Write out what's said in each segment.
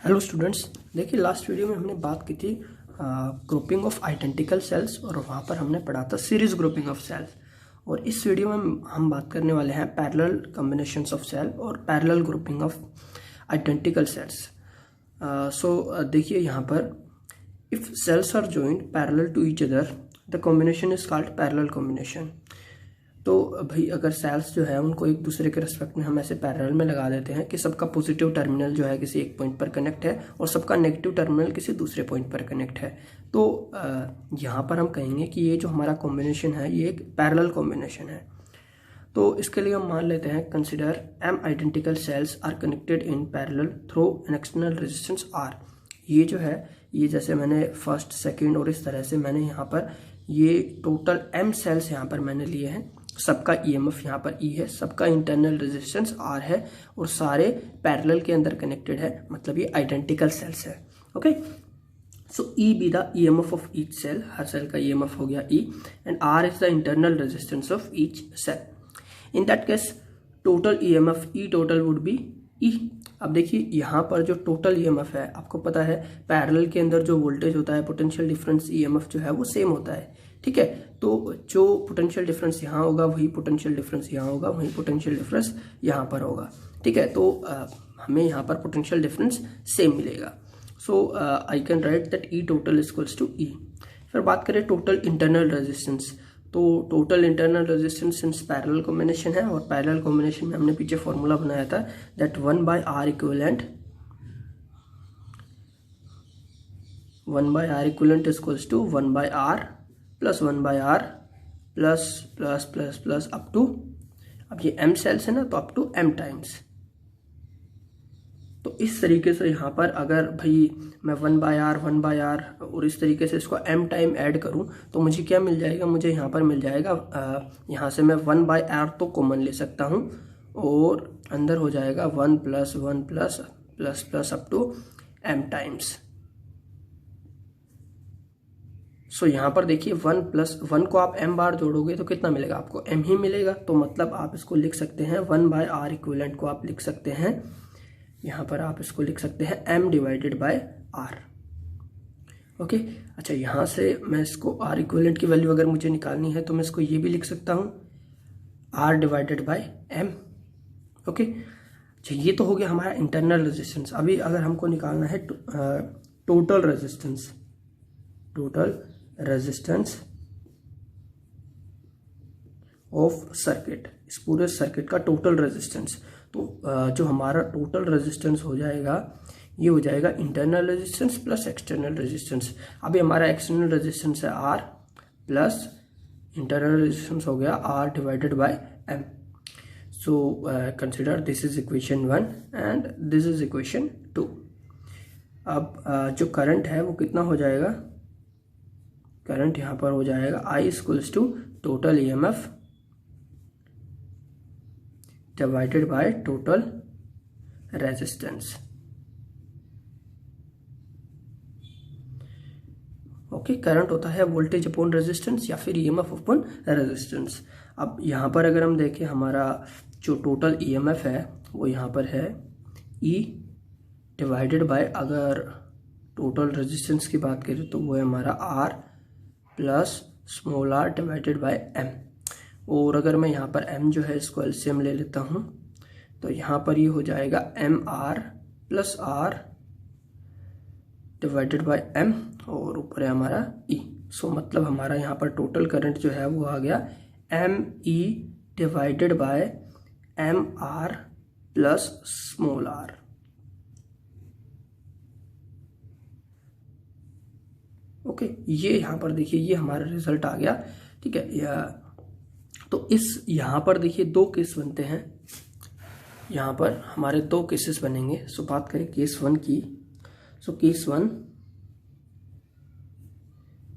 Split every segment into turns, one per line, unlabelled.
Hello students, देखिए last video में हमने बात की थी ग्रुपिंग ऑफ आइडेंटिकल सेल्स और वहाँ पर हमने पढ़ा था सीरीज ग्रुपिंग ऑफ सेल्स। और इस वीडियो में हम बात करने वाले हैं पैरेलल कॉम्बिनेशंस ऑफ सेल और parallel grouping of identical cells. देखिए यहाँ पर if cells are joined parallel to each other the combination is called parallel combination. तो भाई अगर सेल्स जो है उनको एक दूसरे के रिस्पेक्ट में हम ऐसे पैरेलल में लगा देते हैं कि सबका पॉजिटिव टर्मिनल जो है किसी एक पॉइंट पर कनेक्ट है और सबका नेगेटिव टर्मिनल किसी दूसरे पॉइंट पर कनेक्ट है, तो यहाँ पर हम कहेंगे कि ये जो हमारा कॉम्बिनेशन है ये एक पैरेलल कॉम्बिनेशन है। तो इसके लिए हम मान लेते हैं consider m identical cells are connected in parallel through an external resistance R। ये जो है ये जैसे मैंने फर्स्ट सेकंड और इस तरह से मैंने यहाँ पर ये टोटल m सेल्स यहाँ पर मैंने लिए हैं। सबका EMF यहाँ पर E है, सबका इंटरनल रेजिस्टेंस R है और सारे पैरेलल के अंदर कनेक्टेड है, मतलब ये आइडेंटिकल सेल्स है। Okay, so E be the EMF of each cell, हर सेल का EMF हो गया E, and R is the internal resistance of each cell. In that case total EMF E total would be E। अब देखिए यहाँ पर जो total EMF है, आपको पता है पैरेलल के अंदर जो वोल्टेज होता है, पोटेंशियल डिफरेंस EMF जो है वो सेम होता है, ठीक है। तो जो पोटेंशियल डिफरेंस यहाँ होगा वही पोटेंशियल डिफरेंस यहाँ होगा, वही पोटेंशियल डिफरेंस यहाँ पर होगा, ठीक है। तो हमें यहाँ पर पोटेंशियल डिफरेंस सेम मिलेगा। So I can write that E total equals to E। फिर बात करें टोटल इंटरनल रेजिस्टेंस, तो total internal resistance since parallel combination है और पैरेलल कॉम्बिनेशन में हमने पीछे फॉर्मूला बनाया था that 1/R equivalent 1/R equivalent equals to 1/R plus 1/R plus plus plus plus up to, अब ये m सेल्स है ना तो अप टू m टाइम्स। तो इस तरीके से यहाँ पर अगर भाई मैं 1/R और इस तरीके से इसको m टाइम ऐड करूँ तो मुझे क्या मिल जाएगा, मुझे यहाँ पर मिल जाएगा यहाँ से मैं 1/R तो कॉमन ले सकता हूँ और अंदर हो जाएगा 1 plus 1 plus plus plus up to m times. So यहाँ पर देखिए 1 प्लस 1 को आप m बार जोड़ोगे तो कितना मिलेगा, आपको m ही मिलेगा। तो मतलब आप इसको लिख सकते हैं 1/R इक्विवेलेंट को आप लिख सकते हैं, यहाँ पर आप इसको लिख सकते हैं m divided by R। Okay, अच्छा यहाँ से मैं इसको R इक्विवेलेंट की वैल्यू अगर मुझे निकालनी है तो मैं इसको ये भी लिख सकता हूँ R divided by m। Okay, अच्छा ये तो हो गया हमारा इंटरनल रेजिस्टेंस। अभी अगर हमको निकालना है total resistance, total resistance of circuit, इस पूरे सर्किट का टोटल रेजिस्टेंस। तो जो हमारा टोटल रेजिस्टेंस हो जाएगा ये हो जाएगा internal resistance plus external resistance. अभी हमारा एक्सटर्नल रेजिस्टेंस है R प्लस इंटरनल रेजिस्टेंस हो गया R divided by M। So consider this is equation 1 and this is equation 2। अब जो करंट है वो कितना हो जाएगा, करंट यहाँ पर हो जाएगा I equals to total EMF divided by total resistance. Okay, current होता है वोल्टेज अपॉन रेजिस्टेंस या फिर EMF अपॉन रेजिस्टेंस। अब यहाँ पर अगर हम देखें हमारा जो टोटल EMF है वो यहाँ पर है E डिवाइडेड बाय, अगर टोटल रेजिस्टेंस की बात करें तो वो है हमारा R plus small r divided by m। और अगर मैं यहाँ पर m जो है इसको एलसीएम ले लेता हूँ तो यहाँ पर ये हो जाएगा mr plus r divided by m और ऊपर है हमारा E। सो मतलब हमारा यहाँ पर टोटल करंट जो है वो आ गया me divided bye mr plus small r। Okay, ये यहाँ पर देखिए ये हमारा रिजल्ट आ गया, ठीक है। तो इस यहाँ पर देखिए दो केस बनते हैं, यहाँ पर हमारे दो केसेस बनेंगे। सो बात करें केस 1 की। सो केस 1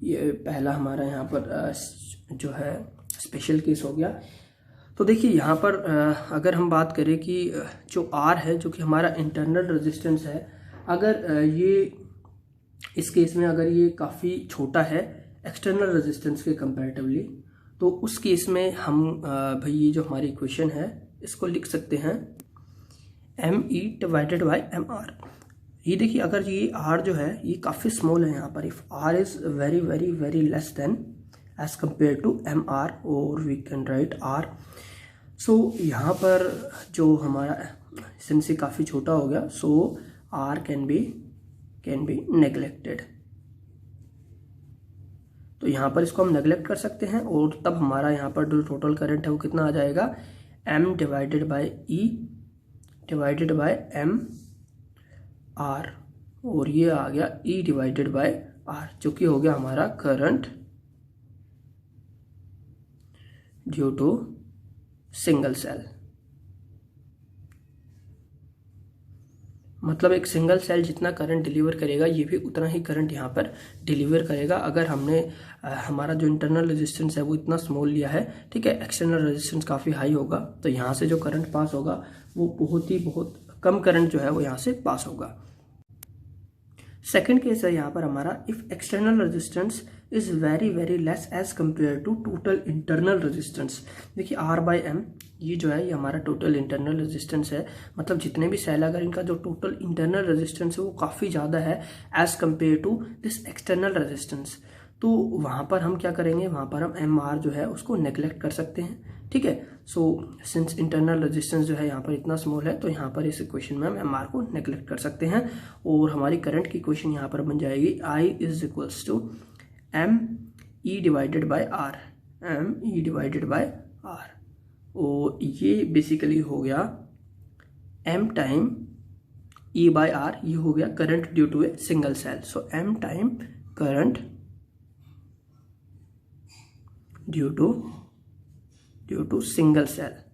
ये पहला हमारा यहाँ पर जो है स्पेशल केस हो गया। तो देखिए यहाँ पर अगर हम बात करें कि जो R है जो कि हमारा इंटरनल रेजिस्टेंस है, अगर ये इस केस में अगर ये काफ़ी छोटा है एक्सटर्नल रेजिस्टेंस के कंपैरेटिवली, तो उस केस में हम भाई ये जो हमारी इक्वेशन है इसको लिख सकते हैं M E divided by M R. ये देखिए, अगर ये R जो है ये काफ़ी स्मॉल है यहाँ पर, if R is very very very less than as compared to MR, और we can write R। So यहाँ पर जो हमारा सिंस ये काफ़ी छोटा हो गया, सो R कैन बी नेग्लेक्टेड। तो यहाँ पर इसको हम नेग्लेक्ट कर सकते हैं, और तब हमारा यहाँ पर जो टोटल करंट है वो कितना आ जाएगा, M divided by E divided by MR, और ये आ गया E डिवाइडेड बाय R, जो कि हो गया हमारा current due to single cell. मतलब एक सिंगल सेल जितना करंट डिलीवर करेगा ये भी उतना ही करंट यहाँ पर डिलीवर करेगा। अगर हमने हमारा जो इंटरनल रेजिस्टेंस है वो इतना स्मॉल लिया है, ठीक है, एक्सटर्नल रेजिस्टेंस काफ़ी हाई होगा, तो यहाँ से जो करंट पास होगा वो बहुत कम करंट जो है वो यहाँ से पास होगा। सेकेंड केस है यहाँ पर हमारा, if external resistance is very very less as compared to total internal resistance. देखिए R बाई M ये जो है ये हमारा टोटल इंटरनल रेजिस्टेंस है, मतलब जितने भी सेल अगर इनका जो टोटल इंटरनल रेजिस्टेंस है वो काफ़ी ज़्यादा है as compared to this external resistance, तो वहाँ पर हम क्या करेंगे, वहाँ पर हम MR जो है उसको नेग्लेक्ट कर सकते हैं, ठीक है। सो सिंस इंटरनल रेजिस्टेंस जो है यहाँ पर इतना स्मॉल है, तो यहाँ पर इस इक्वेशन में हम MR को नेग्लेक्ट कर सकते हैं, और हमारी करंट की इक्वेशन यहाँ पर बन जाएगी I is equals to ME divided by R, ME divided by R, और ये बेसिकली हो गया M time E by R, ये हो गया current due to a single cell. So M time current due to single cell.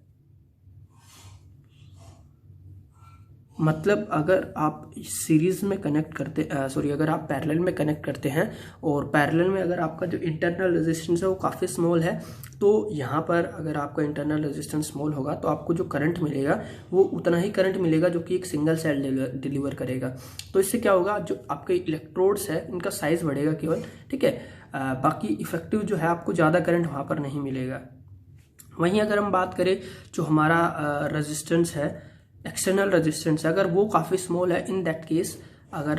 मतलब अगर आप सीरीज में कनेक्ट करते अगर आप पैरेलल में कनेक्ट करते हैं, और पैरेलल में अगर आपका जो इंटरनल रेजिस्टेंस है वो काफ़ी स्मॉल है, तो यहाँ पर अगर आपका इंटरनल रेजिस्टेंस स्मॉल होगा तो आपको जो करंट मिलेगा वो उतना ही करंट मिलेगा जो कि एक सिंगल सेल डिलीवर करेगा। तो इससे क्या होगा, जो आपके इलेक्ट्रोड्स है इनका साइज बढ़ेगा केवल, ठीक है, बाकी इफेक्टिव जो है आपको ज़्यादा करंट वहाँ पर नहीं मिलेगा। वहीं अगर हम बात करें जो हमारा रेजिस्टेंस है, एक्सटर्नल रेजिस्टेंस है, अगर वो काफ़ी स्मॉल है, इन दैट केस अगर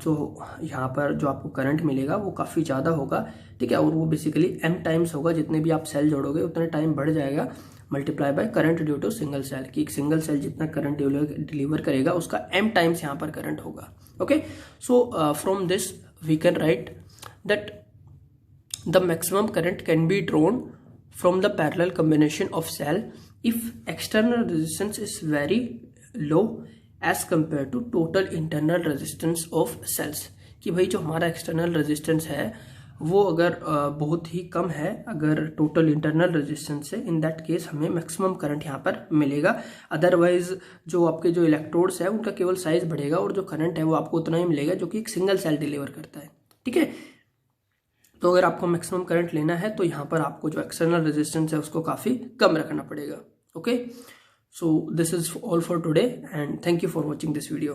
जो यहाँ पर जो आपको करंट मिलेगा वो काफ़ी ज़्यादा होगा, ठीक है, और वो बेसिकली M टाइम्स होगा, जितने भी आप सेल जोड़ोगे उतने टाइम बढ़ जाएगा, multiply by current due to single cell, कि एक सिंगल सेल जितना करंट डिलीवर करेगा उसका M टाइम्स यहाँ पर करंट होगा। Okay, so from this we can write that the maximum current can be drawn from the parallel combination of cell if external resistance is very low as compared to total internal resistance of cells। कि भाई जो हमारा external resistance है वो अगर बहुत ही कम है अगर टोटल इंटरनल रेजिस्टेंस से, इन दैट केस हमें मैक्सिमम करंट यहाँ पर मिलेगा। अदरवाइज जो आपके जो इलेक्ट्रोड्स है उनका केवल साइज बढ़ेगा और जो करंट है वो आपको उतना ही मिलेगा जो कि एक सिंगल सेल डिलीवर करता है, ठीक है। तो अगर आपको मैक्सिमम करंट लेना है तो यहाँ पर आपको जो एक्सटर्नल रेजिस्टेंस है उसको काफ़ी कम रखना पड़ेगा। Okay, so this is all for today and thank you for watching this video.